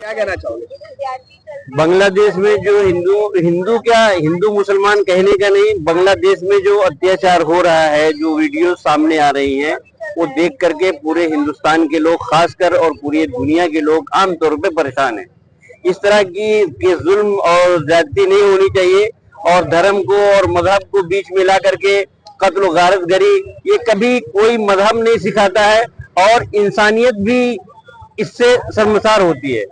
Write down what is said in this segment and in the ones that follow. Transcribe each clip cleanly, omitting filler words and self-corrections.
क्या कहना चाहोगे? बांग्लादेश में जो हिंदू मुसलमान कहने का नहीं, बांग्लादेश में जो अत्याचार हो रहा है, जो वीडियो सामने आ रही हैं, वो देख करके पूरे हिंदुस्तान के लोग खासकर और पूरी दुनिया के लोग आमतौर पे परेशान हैं। इस तरह की जुल्म और ज्यादती नहीं होनी चाहिए और धर्म को और मजहब को बीच में ला करके कत्ल और गारतगरी ये कभी कोई मजहब नहीं सिखाता है और इंसानियत भी इससे शर्मसार होती है।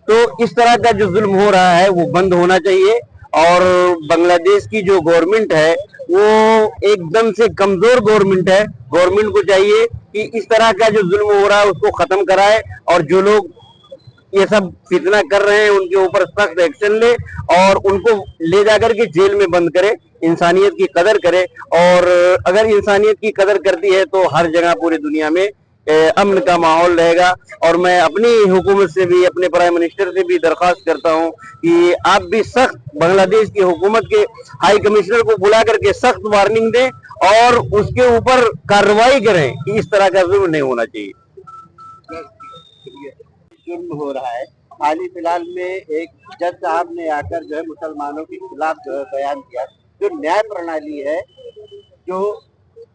तो इस तरह का जो जुल्म हो रहा है वो बंद होना चाहिए और बांग्लादेश की जो गवर्नमेंट है वो एकदम से कमजोर गवर्नमेंट है। गवर्नमेंट को चाहिए कि इस तरह का जो जुल्म हो रहा है उसको खत्म कराए और जो लोग ये सब फितना कर रहे हैं उनके ऊपर सख्त एक्शन ले और उनको ले जाकर के जेल में बंद करे, इंसानियत की कदर करे। और अगर इंसानियत की कदर करती है तो हर जगह पूरी दुनिया में अमन का माहौल रहेगा। और मैं अपनी हुकूमत से भी, अपने प्राइम मिनिस्टर से भी दरख्वास्त करता हूं कि आप भी सख्त बांग्लादेश की हुकूमत के हाई कमिश्नर को बुला करके सख्त वार्निंग दें और उसके ऊपर कार्रवाई करें कि इस तरह का जुल्म नहीं होना चाहिए। जुल्म हो रहा है, हाल ही फिलहाल में एक जज साहब ने आकर जो है मुसलमानों के खिलाफ जो है बयान दिया। जो न्याय प्रणाली है, जो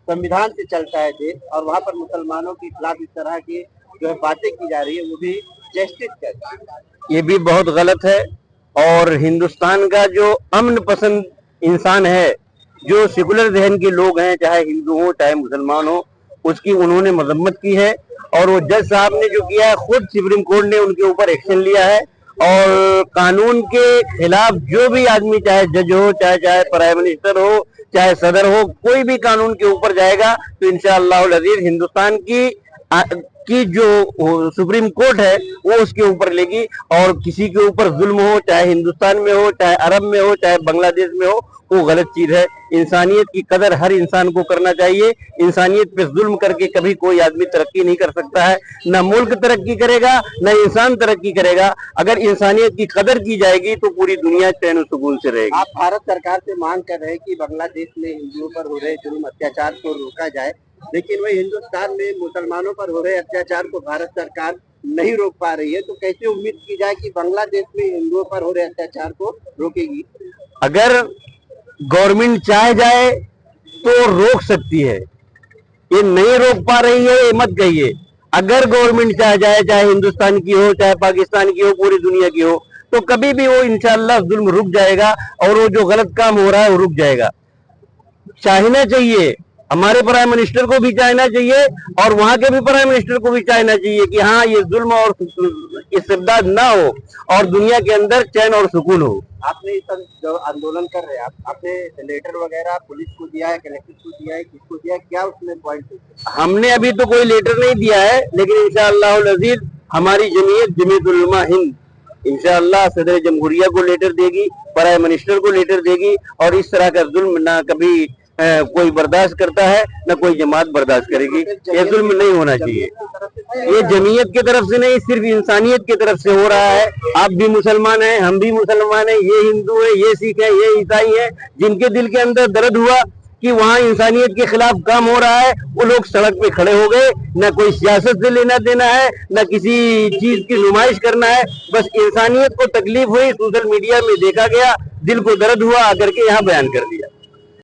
संविधान से चलता है देश, और वहाँ पर मुसलमानों के खिलाफ इस तरह की जो है बातें की जा रही है, वो भी जस्टिस कर, ये भी बहुत गलत है। और हिंदुस्तान का जो अमन पसंद इंसान है, जो सेकुलर जहन के लोग हैं, चाहे हिंदू हो चाहे मुसलमान हो, उसकी उन्होंने मजम्मत की है। और वो जज साहब ने जो किया है, खुद सुप्रीम कोर्ट ने उनके ऊपर एक्शन लिया है और कानून के खिलाफ जो भी आदमी, चाहे जज हो चाहे प्राइम मिनिस्टर हो चाहे सदर हो, कोई भी कानून के ऊपर जाएगा तो इंशाअल्लाह अज़ीज़ हिंदुस्तान की जो सुप्रीम कोर्ट है वो उसके ऊपर लेगी। और किसी के ऊपर जुल्म हो, चाहे हिंदुस्तान में हो चाहे अरब में हो चाहे बांग्लादेश में हो, वो गलत चीज है। इंसानियत की कदर हर इंसान को करना चाहिए। इंसानियत पे जुल्म करके कभी कोई आदमी तरक्की नहीं कर सकता है, न मुल्क तरक्की करेगा न इंसान तरक्की करेगा। अगर इंसानियत की कदर की जाएगी तो पूरी दुनिया चैन और सुकून से रहेगी। आप भारत सरकार से मांग कर रहे हैं कि बांग्लादेश में हिंदुओं पर हो रहे जुल्म अत्याचार को रोका जाए, लेकिन वही हिंदुस्तान में मुसलमानों पर हो रहे अत्याचार को भारत सरकार नहीं रोक पा रही है। तो कैसे उम्मीद की जाए कि बांग्लादेश में हिंदुओं पर हो रहे अत्याचार को रोकेगी? अगर गवर्नमेंट चाह जाए तो रोक सकती है, ये नहीं रोक पा रही है ये मत कहिए। अगर गवर्नमेंट चाह जाए, चाहे हिंदुस्तान की हो चाहे पाकिस्तान की हो, पूरी दुनिया की हो, तो कभी भी वो इंशाअल्लाह जुल्म रुक जाएगा और वो जो गलत काम हो रहा है वो रुक जाएगा। चाहना चाहिए, हमारे प्राइम मिनिस्टर को भी चाहना चाहिए और वहां के भी प्राइम मिनिस्टर को भी चाहना चाहिए कि हाँ, ये जुल्म और इस्तेबदाद ना हो और दुनिया के अंदर चैन और सुकून हो। आपने इस जो आंदोलन कर रहे हैं, आपने लेटर वगैरह पुलिस को दिया है, कलेक्टर को दिया है, किसको दिया है, क्या उसमें पॉइंट? हमने अभी तो कोई लेटर नहीं दिया है, लेकिन इंशाअल्लाह अज़ीज़ हमारी जमीयत उलमा हिंद इंशाअल्लाह सदर जमहूरिया को लेटर देगी, प्राइम मिनिस्टर को लेटर देगी। और इस तरह का जुल्म ना कभी कोई बर्दाश्त करता है न कोई जमात बर्दाश्त करेगी। ये जुल्म नहीं होना चाहिए। ये जमीयत की तरफ से नहीं, सिर्फ इंसानियत की तरफ से हो रहा है। आप भी मुसलमान हैं, हम भी मुसलमान हैं, ये हिंदू है, ये सिख है, ये ईसाई है, जिनके दिल के अंदर दर्द हुआ कि वहाँ इंसानियत के खिलाफ काम हो रहा है, वो लोग सड़क पे खड़े हो गए। न कोई सियासत से लेना देना है, न किसी चीज की नुमाइश करना है, बस इंसानियत को तकलीफ हुई, सोशल मीडिया में देखा गया, दिल को दर्द हुआ, आकर के यहाँ बयान कर दिया।